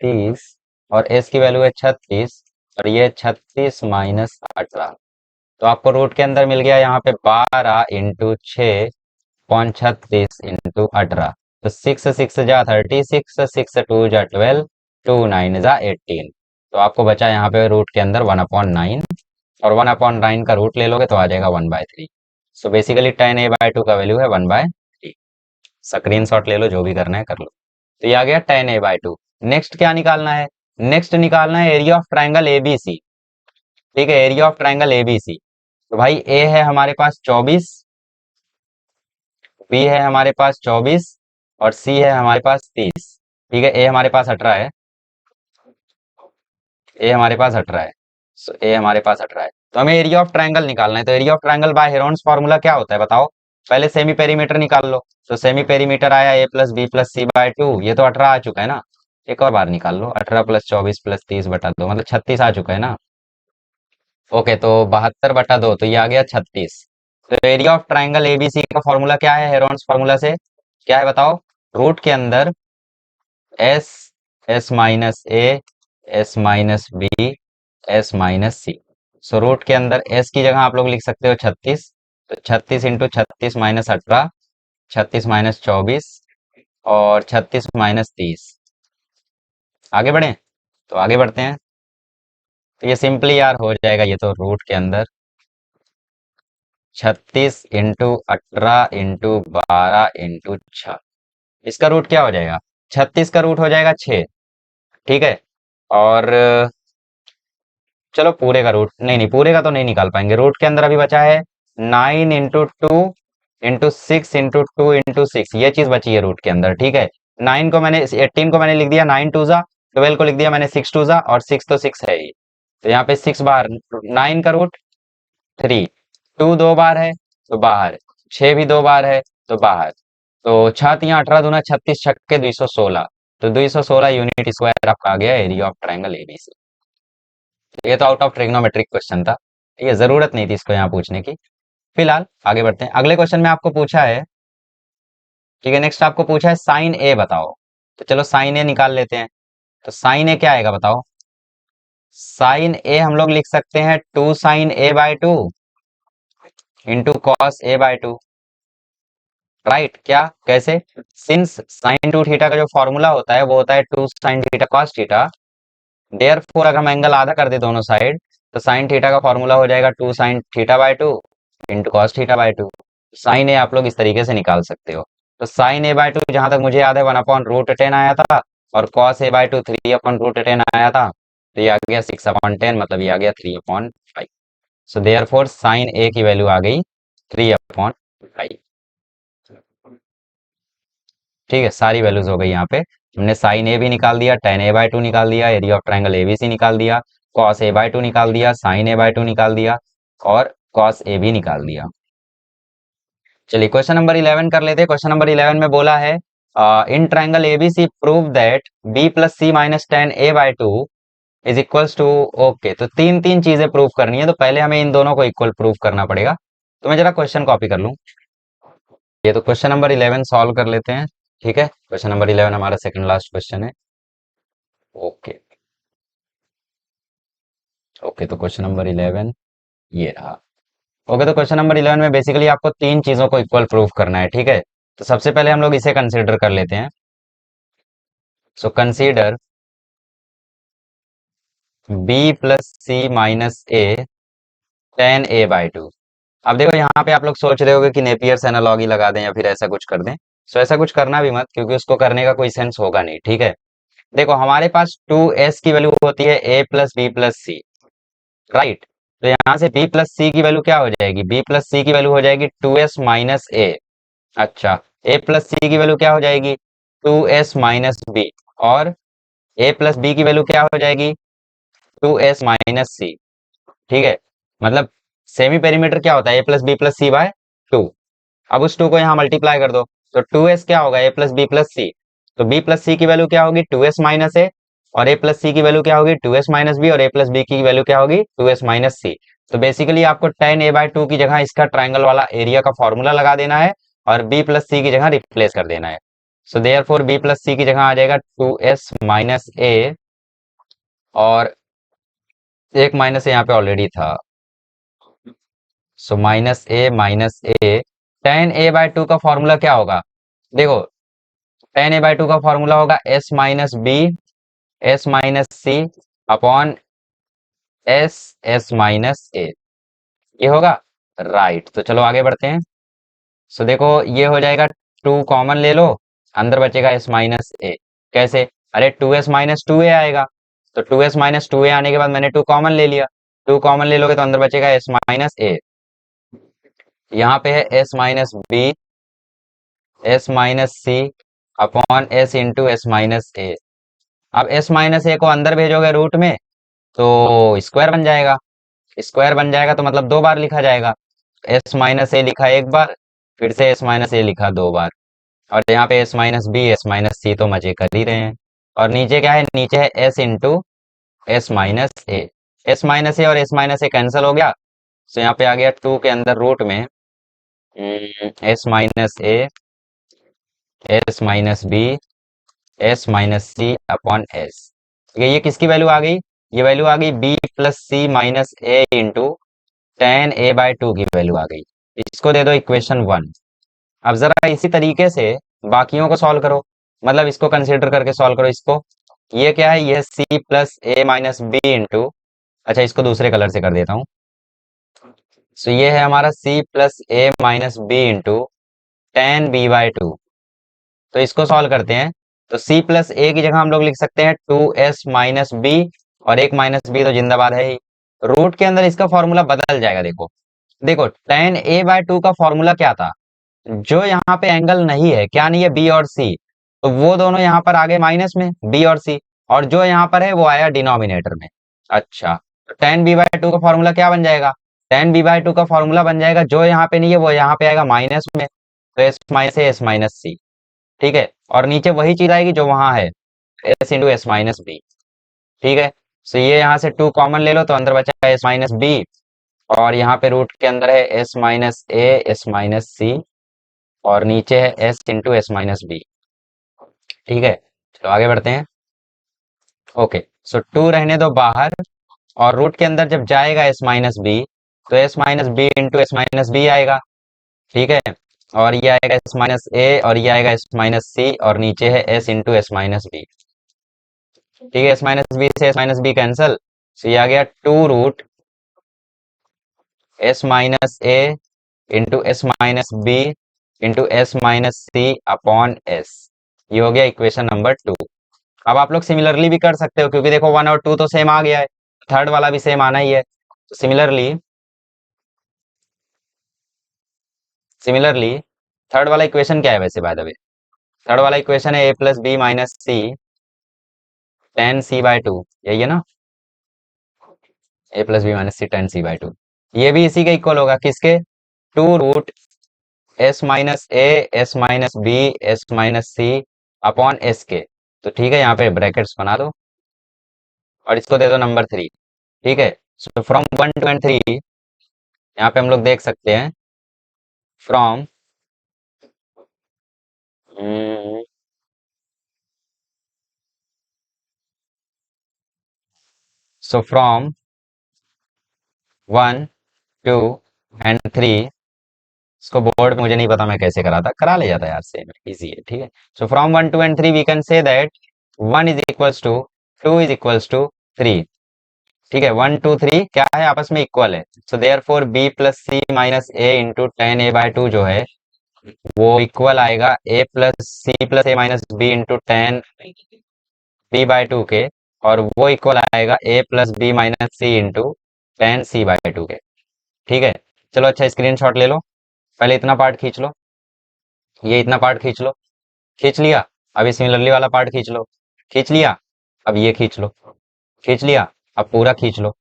30 और s की वैल्यू है 36 और ये 36 - 18। तो आपको रूट के अंदर मिल गया यहाँ पे 12 × 6 पॉन 36 × 18। तो 6 6 जा 36, 6 2 जा 12, 2 9 जा 18। तो आपको बचा यहाँ पे रूट के अंदर 1/9 और 1/9 का रूट ले लोगे तो आ जाएगा 1/3। सो बेसिकली tan a/2 का वैल्यू है 1/3। स्क्रीन शॉट ले लो, जो भी करना है कर लो। तो ये आ गया tan a/2। नेक्स्ट क्या निकालना है? नेक्स्ट निकालना है एरिया ऑफ ट्राइंगल एबीसी। ठीक है, एरिया ऑफ ट्राइंगल एबीसी। तो भाई ए है हमारे पास 24, बी है हमारे पास 24 और सी है हमारे पास 30। ठीक है, ए हमारे पास 18 है, ए हमारे पास 18 है। सो ए हमारे पास 18 है, तो हमें एरिया ऑफ ट्रायंगल निकालना है। तो area of triangle by Heron's formula क्या होता है बताओ? पहले सेमी पेरीमीटर निकाल लो। तो सेमी पेरीमीटर आया a+b+c/2, ये तो 18 आ चुका है ना। एक और बार निकाल लो, 18 + 24 + 30/2 मतलब 36 आ चुका है ना। ओके, तो 72/2 तो ये आ गया 36। तो एरिया ऑफ ट्राइंगल एबीसी का फॉर्मूला क्या है हेरोन्स फार्मूला से? क्या है बताओ? रूट के अंदर S, s-a, s-b, s-c। So root के अंदर s की जगह आप लोग लिख सकते हो 36। तो 36 × 36 - 18, 36 - 24 और 36 - 30। आगे बढ़े? तो आगे बढ़ते हैं। तो ये सिंपली यार हो जाएगा, ये तो रूट के अंदर 36 × 18 × 12 × 6। इसका रूट क्या हो जाएगा? 36 का रूट हो जाएगा 6। ठीक है, और चलो पूरे का रूट नहीं, नहीं पूरे का तो नहीं निकाल पाएंगे। रूट के अंदर अभी बचा है 9 × 2 × 6 × 2 × 6, ये चीज बची है रूट के अंदर। ठीक है, 9 को मैंने 18 को मैंने लिख दिया 9 2 जा, 12 को लिख दिया मैंने 6 2 जा और 6 तो 6 है ही। तो यहाँ पे 6 बार 9 का रूट 3, 2 दो बार है तो बाहर, 6 भी दो बार है तो बाहर। तो 6 3 18 दूना 36, छक्के 216। तो 216 यूनिट स्क्वायर आपका आ गया एरिया ऑफ ट्राइंगल एबीसी। ये तो आउट ऑफ ट्रिग्नोमेट्रिक क्वेश्चन था, ये जरूरत नहीं थी इसको यहाँ पूछने की। फिलहाल आगे बढ़ते हैं। अगले क्वेश्चन में आपको पूछा है, ठीक है, नेक्स्ट आपको पूछा है साइन ए बताओ। तो चलो साइन ए निकाल लेते हैं। तो साइन ए क्या आएगा बताओ? साइन ए हम लोग लिख सकते हैं 2 sin a/2 into cos a/2। Right, क्या कैसे? सिंस साइन 2 थीटा का जो फॉर्मूला होता है वो होता है 2 sin theta cos theta. Therefore अगर हम एंगल आधा कर दे दोनों साइड, तो साइन थीटा का फॉर्मूला हो जाएगा 2 sin θ/2 इंटू कॉस θ/2। साइन ए आप लोग इस तरीके से निकाल सकते हो। तो साइन a/2 जहां तक मुझे याद है 1/√10 आया था और कॉस a/2 3/√10 आया था। तो ये आ गया 6/10, मतलब ये आ गया 3/5। सो देयरफॉर साइन ए की वैल्यू आ गई 3/5। ठीक है, सारी वैल्यूज हो गई यहाँ पे। हमने साइन ए भी निकाल दिया, tan a/2 निकाल दिया, एरिया ऑफ ट्राइंगल एबीसी निकाल दिया, cos a/2 निकाल दिया, sin a/2 निकाल दिया और cos a भी निकाल दिया। चलिए क्वेश्चन नंबर 11 कर लेते हैं। क्वेश्चन नंबर 11 में बोला है in triangle ABC prove that b + c - tan a/2 is equals to. Okay, तो तीन तीन चीजें प्रूव करनी है, तो पहले हमें इन दोनों को इक्वल प्रूव करना पड़ेगा। तो मैं जरा क्वेश्चन कॉपी कर लूं। ये तो क्वेश्चन नंबर 11 सॉल्व कर लेते हैं। ठीक है, क्वेश्चन नंबर 11 हमारा सेकंड लास्ट क्वेश्चन है। ओके। ओके, तो क्वेश्चन नंबर 11 ये रहा। ओके, तो क्वेश्चन नंबर 11 में बेसिकली आपको तीन चीजों को इक्वल प्रूफ करना है, ठीक है। तो सबसे पहले हम लोग इसे कंसीडर कर लेते हैं। So consider B plus C minus A tan A by two. अब देखो यहाँ पे आप लोग सोच रहे होगे कि नेपियर्स एनालॉजी लगा दें या फिर ऐसा कुछ कर दें। सो ऐसा कुछ करना भी मत, क्योंकि उसको करने का कोई सेंस होगा नहीं, ठीक है। देखो हमारे पास टू एस की वैल्यू होती है ए प्लस बी प्लस सी, राइट। तो यहाँ से बी प्लस सी की वैल्यू क्या हो जाएगी, बी प्लस सी की वैल्यू हो जाएगी टू एस माइनस ए। अच्छा, ए प्लस सी की वैल्यू क्या हो जाएगी, टू एस माइनस बी। और ए प्लस बी की वैल्यू क्या हो जाएगी, टू एस माइनस सी, ठीक है। मतलब सेमी पेरीमीटर क्या होता है, ए plus B plus C by two. अब उस टू को यहाँ मल्टीप्लाई कर दो, तो टू एस क्या होगा, ए प्लस बी प्लस सी। तो बी प्लस सी की वैल्यू क्या होगी, टू एस माइनस ए। और ए प्लस सी की वैल्यू क्या होगी, टू एस माइनस बी। और ए प्लस बी की वैल्यू क्या होगी, टू एस माइनस सी। तो बेसिकली आपको टेन ए बाय टू की जगह इसका ट्राइंगल वाला एरिया का फॉर्मूला लगा देना है, और बी प्लस सी की जगह रिप्लेस कर देना है। So therefore B plus C की जगह आ जाएगा टू एस माइनस ए। और एक माइनस यहाँ पे ऑलरेडी था, so minus A. Tan A by two का फॉर्मूला क्या होगा, देखो टेन ए बाय टू का फॉर्मूला होगा S minus B S minus C upon S S minus A. ये होगा, राइट। तो चलो आगे बढ़ते हैं। सो देखो ये हो जाएगा, टू कॉमन ले लो, अंदर बचेगा एस माइनस ए। कैसे, अरे टू एस माइनस टू ए आएगा। तो टू एस माइनस टू ए आने के बाद मैंने टू कॉमन ले लिया। टू कॉमन ले लोगे तो अंदर बचेगा एस माइनस ए। यहाँ पे है S minus B S minus C upon S into S minus A. अब एस माइनस ए को अंदर भेजोगे रूट में, तो स्क्वायर बन जाएगा। स्क्वायर बन जाएगा तो मतलब दो बार लिखा जाएगा। एस माइनस ए लिखा एक बार, फिर से एस माइनस ए लिखा दो बार। और यहाँ पे s minus B S minus c तो मजे कर ही रहे हैं। और नीचे क्या है, नीचे है S into S minus A. S minus a और एस माइनस ए कैंसिल हो गया। तो यहाँ पे आ गया टू के अंदर रूट में S minus A S minus B S minus C upon S. ये किसकी वैल्यू आ गई, ये वैल्यू आ गई B plus C minus A into tan A by two की वैल्यू आ गई। इसको दे दो इक्वेशन वन। अब जरा इसी तरीके से बाकियों को सॉल्व करो, मतलब इसको कंसिडर करके सॉल्व करो इसको। ये क्या है, ये सी plus A minus B into, अच्छा इसको दूसरे कलर से कर देता हूँ। सो ये है हमारा C plus A minus B into tan B by two. तो इसको सॉल्व करते हैं। तो सी प्लस ए की जगह हम लोग लिख सकते हैं टू एस माइनस बी, और एक माइनस बी तो जिंदाबाद है ही। रूट के अंदर इसका फॉर्मूला बदल जाएगा। देखो देखो टेन ए बाय टू का फॉर्मूला क्या था, जो यहाँ पे एंगल नहीं है, क्या नहीं है, बी और सी, तो वो दोनों यहाँ पर आ गए माइनस में, बी और सी। और जो यहाँ पर है वो आया डिनोमिनेटर में। अच्छा, तो टेन बी बाय टू का फॉर्मूला क्या बन जाएगा, टेन बी बाय टू का फॉर्मूला बन जाएगा, जो यहाँ पे नहीं है वो यहाँ पे आएगा माइनस में, तो एस माइनस एस माइनस सी, ठीक है। और नीचे वही चीज आएगी जो वहां है, S into S minus B, ठीक है। सो ये यहाँ से टू कॉमन ले लो, तो अंदर बचा एस माइनस बी। और यहाँ पे रूट के अंदर है S minus A S minus c, और नीचे है S into S minus B, ठीक है। चलो आगे बढ़ते हैं। ओके, सो टू रहने दो बाहर, और रूट के अंदर जब जाएगा एस माइनस बी, तो S minus B into S minus B आएगा, ठीक है। और ये आएगा एस माइनस ए, और ये आएगा एस माइनस सी, और नीचे है S into S minus B, ठीक है। एस माइनस बी से S minus B cancel, so ये आ गया two root S minus A into S minus B into S minus C upon S. ये हो गया इक्वेशन नंबर टू। अब आप लोग सिमिलरली भी कर सकते हो, क्योंकि देखो वन और टू तो सेम आ गया है, थर्ड वाला भी सेम आना ही है। सिमिलरली सिमिलरली थर्ड वाला इक्वेशन क्या है वैसे, बाय द वे। थर्ड वाला इक्वेशन है ए plus B minus c ten c by two, यही है ना, a plus B minus c ten c by two. ये भी इसी के इक्वल होगा, किसके, to root S minus A S minus B S minus C upon s के। तो ठीक है, यहाँ पे ब्रैकेट्स बना दो, और इसको दे दो नंबर थ्री, ठीक है। So from one two and three, यहाँ पे हम लोग देख सकते हैं, फ्रॉम सो फ्रॉम 1 2 एंड 3, इसको बोर्ड पे मुझे नहीं पता मैं कैसे करा था, करा ले जाता यार, सेम इजी है, ठीक है। So from 1 2 and 3 we can say that 1 is equals to 2 is equals to 3, ठीक है। 1 2 3 क्या है, आपस में इक्वल है। So therefore B plus C minus A into 10a/2 जो है वो इक्वल आएगा a plus C plus A minus B into 10b/2 के, और वो इक्वल आएगा a plus B minus C into 10c/2 के, ठीक है। चलो अच्छा, स्क्रीनशॉट ले लो, पहले इतना पार्ट खींच लो, ये इतना पार्ट खींच लो, खींच लिया। अभी सिमिलरली वाला पार्ट खींच लो, खींच लिया। अब ये खींच लो, खींच लिया। अब पूरा खींच लो।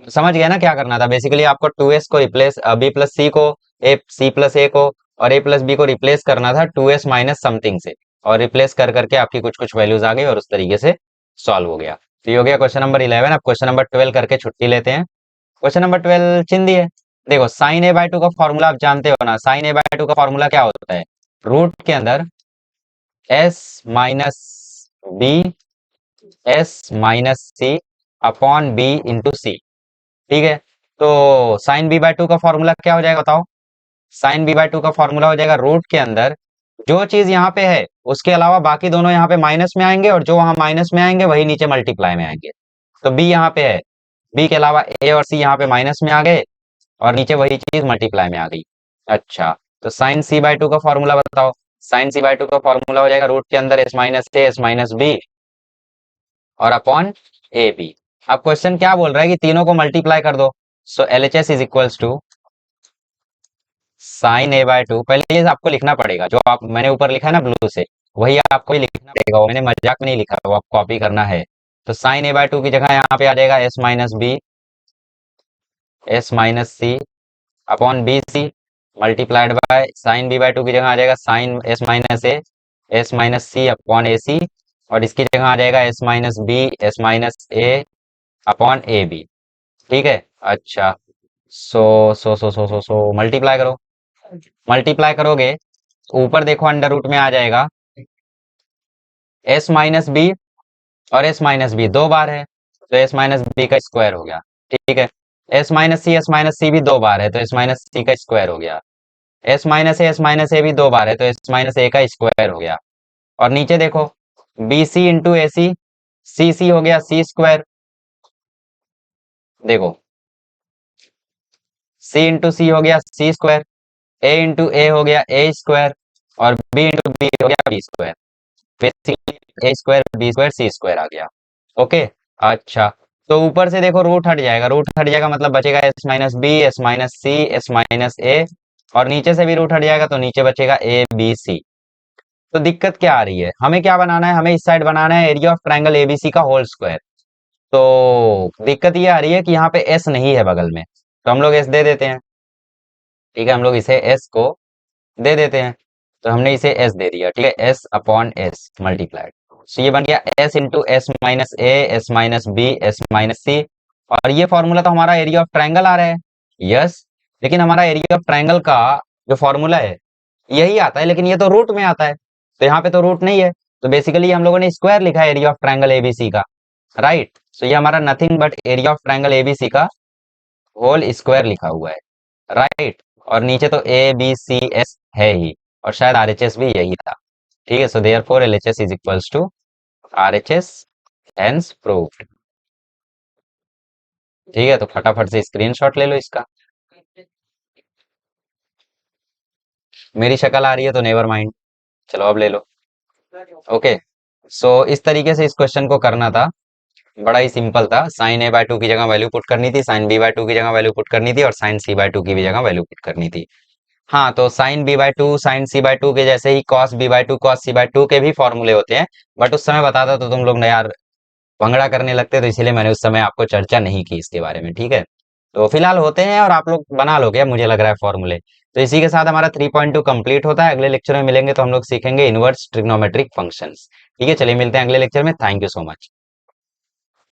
समझ गया ना क्या करना था, बेसिकली आपको 2s को रिप्लेस, बी प्लस सी को, ए सी प्लस ए को और ए प्लस बी को रिप्लेस करना था 2s माइनस समथिंग से, और रिप्लेस कर करके आपकी कुछ कुछ वैल्यूज आ गई और उस तरीके से सॉल्व हो गया। तो ये हो गया क्वेश्चन नंबर 11। अब क्वेश्चन नंबर 12 करके छुट्टी लेते हैं। क्वेश्चन नंबर 12 चिंदी है। देखो साइन a/2 का फॉर्मूला आप जानते हो ना, साइन a/2 का फॉर्मूला क्या होता है, रूट के अंदर s minus B, S minus सी अपॉन बी इंटू सी, ठीक है। तो साइन b/2 का फॉर्मूला क्या हो जाएगा बताओ, साइन b/2 का फॉर्मूला हो जाएगा रूट के अंदर जो चीज यहाँ पे है उसके अलावा बाकी दोनों यहाँ पे माइनस में आएंगे, और जो वहां माइनस में आएंगे वही नीचे मल्टीप्लाई में आएंगे। तो b यहाँ पे है, b के अलावा a और c यहाँ पे माइनस में आ गए और नीचे वही चीज मल्टीप्लाई में आ गई। अच्छा, तो साइन c/2 का फॉर्मूला बताओ, साइन c/2 का फॉर्मूला हो जाएगा रूट के अंदर s minus A S minus B और अपॉन ए बी। अब क्वेश्चन क्या बोल रहा है कि तीनों को मल्टीप्लाई कर दो। So LHS is equals to sine a/2, पहले ये आपको लिखना पड़ेगा, जो आप मैंने ऊपर लिखा है ना ब्लू से, वही आपको ही लिखना पड़ेगा, वो मैंने मजाक में नहीं लिखा, वो आप कॉपी करना है। तो साइन a/2 की जगह यहाँ पे आ जाएगा s minus B, S minus C upon B C multiplied by sine b/2 की जगह आ जाएगा sine s minus A, S minus C upon A C, और इसकी जगह आ जाएगा s minus B, S minus A upon A B, ठीक है। अच्छा, सो मल्टीप्लाई करो, मल्टीप्लाई करोगे ऊपर देखो अंडर रूट में आ जाएगा s माइनस बी, और s माइनस बी दो बार है तो s माइनस बी का स्क्वायर हो गया, ठीक है। एस माइनस सी भी दो बार है तो s माइनस सी का स्क्वायर हो गया, एस माइनस ए भी दो बार है तो s माइनस ए का स्क्वायर हो गया। और नीचे देखो बी सी इंटू ए सी, सी सी हो गया सी स्क्वायर, देखो सी इंटू सी हो गया सी स्क्वायर, ए इंटू ए हो गया ए स्क्वायर, और बी इंटू बी हो गया बी स्क्वायर, बेसिकली ए square B square C square आ गया, ओके। अच्छा, तो ऊपर से देखो रूट हट जाएगा, रूट हट जाएगा मतलब बचेगा s minus B, S minus c, s minus a, और नीचे से भी रूट हट जाएगा तो नीचे बचेगा ए बी सी। तो दिक्कत क्या आ रही है, हमें क्या बनाना है, हमें इस साइड बनाना है एरिया ऑफ ट्रायंगल एबीसी का होल स्क्वायर। तो दिक्कत ये आ रही है कि यहाँ पे एस नहीं है बगल में, तो हम लोग एस दे देते हैं, ठीक है, हम लोग इसे एस को दे देते हैं। तो हमने इसे एस दे दिया, ठीक है, एस अपॉन एस मल्टीप्लाइड। तो ये बन गया एस इंटू एस माइनस ए, S minus B, S minus c. और ये फॉर्मूला तो हमारा एरिया ऑफ ट्रायंगल आ रहा है, यस, लेकिन हमारा एरिया ऑफ ट्रायंगल का जो फॉर्मूला है यही आता है, लेकिन ये तो रूट में आता है, तो यहाँ पे तो रूट नहीं है, तो बेसिकली हम लोगों ने स्क्वायर लिखा है एरिया ऑफ ट्रायंगल एबीसी का, राइट। तो ये हमारा nothing but area of triangle ABC का होल स्क्वायर लिखा हुआ है, राइट। और नीचे तो ए बी सी एस है ही, और शायद आरएचएस भी यही था, ठीक है। So therefore LHS is equals to RHS, hence proved, ठीक है। तो फटाफट से स्क्रीनशॉट ले लो इसका, मेरी शक्ल आ रही है तो नेवर माइंड, चलो अब ले लो, ओके। सो इस तरीके से इस क्वेश्चन को करना था, बड़ा ही सिंपल था। साइन a/2 की जगह वैल्यू पुट करनी थी, साइन b/2 की जगह वैल्यू पुट करनी थी, और साइन c/2 की भी जगह वैल्यू पुट करनी थी। हाँ, तो साइन b/2 साइन c/2 के जैसे ही कॉस b/2 कॉस c/2 के भी फॉर्मूले होते हैं, बट उस समय बताता तो तुम लोग ना यार भंगड़ा करने लगते, तो इसलिए मैंने उस समय आपको चर्चा नहीं की इसके बारे में, ठीक है। तो फिलहाल होते हैं और आप लोग बना लोगे मुझे लग रहा है फॉर्मूले। तो इसी के साथ हमारा 3.2 कंप्लीट होता है। अगले लेक्चर में मिलेंगे तो हम लोग सीखेंगे इनवर्स ट्रिग्नोमेट्रिक फंक्शंस, ठीक है। चलिए मिलते हैं अगले लेक्चर में, थैंक यू सो मच।